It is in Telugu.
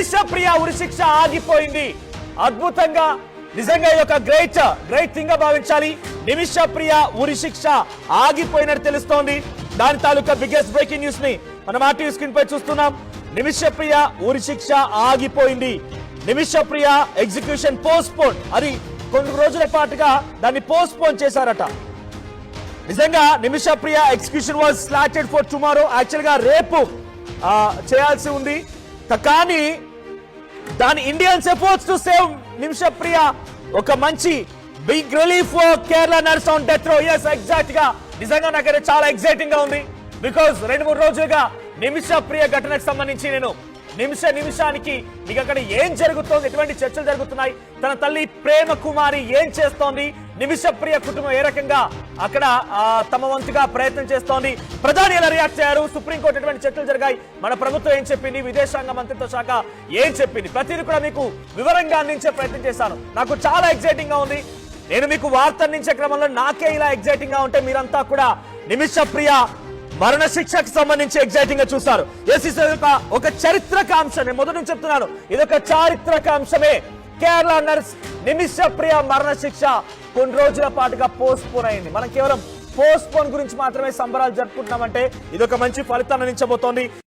నిమిష ప్రియ ఉరిశిక్ష ఆగిపోయింది. అద్భుతంగా నిజంగా ఇది ఒక గ్రేట్ థింగ్ గా భావించాలి. నిమిష ప్రియ ఉరిశిక్ష ఆగిపోయినట్టు తెలుస్తోంది. దాని తాలూకా బిగ్గెస్ట్ బ్రేకింగ్ న్యూస్ ని మనం ఆర్టీవీ స్క్రీన్ పై చూస్తున్నాం. నిమిష ప్రియ ఉరిశిక్ష ఆగిపోయింది. నిమిష ప్రియ ఎగ్జిక్యూషన్ పోస్ట్పోన్, అది కొన్ని రోజుల పాటుగా దాన్ని పోస్ట్పోన్ చేశారట. నిజంగా Nimisha Priya execution was slotted for tomorrow. Actual గా రేపు చేయాల్సి ఉంది, కానీ దాని Indians efforts to save Nimisha Priya ఒక మంచి big relief for Kerala nurse on death row. yes exact గా నిజంగా నాకైతే చాలా ఎక్సైటింగ్ గా ఉంది. బికాస్ 2-3 రోజులుగా నిమిష ప్రియ ఘటనకు సంబంధించి నేను నిమిషానికి మీకు అక్కడ ఏం జరుగుతోంది, ఎటువంటి చర్చలు జరుగుతున్నాయి, తన తల్లి ప్రేమ కుమారి ఏం చేస్తోంది, నిమిష ప్రియ కుటుంబం ఏ రకంగా అక్కడ తమ వంతుగా ప్రయత్నం చేస్తోంది, ప్రధాని ఎలా రియాక్ట్ అయ్యారు, సుప్రీంకోర్టు ఎటువంటి చర్చలు జరిగాయి, మన ప్రభుత్వం ఏం చెప్పింది, విదేశాంగ మంత్రిత్వ శాఖ ఏం చెప్పింది, ప్రతిదీ కూడా మీకు వివరంగా అందించే ప్రయత్నం చేశాను. నాకు చాలా ఎక్సైటింగ్ గా ఉంది. నేను మీకు వార్త అందించే క్రమంలో నాకే ఇలా ఎక్సైటింగ్ గా ఉంటే మీరంతా కూడా నిమిష ప్రియ మరణ శిక్షకు సంబంధించి ఎగ్జైటింగ్ గా చూస్తారు. ఒక చారిత్రక అంశం, నేను మొదటి నుంచి చెప్తున్నాను, ఇదొక చారిత్రక అంశమే. కేరళ నర్స్ నిమిష ప్రియ మరణ శిక్ష కొన్ని రోజుల పాటుగా పోస్ట్ పోన్ అయింది. మనం కేవలం పోస్ట్ పోన్ గురించి మాత్రమే సంబరాలు జరుపుకుంటున్నామంటే ఇదొక మంచి ఫలితాన్ని అందించబోతోంది.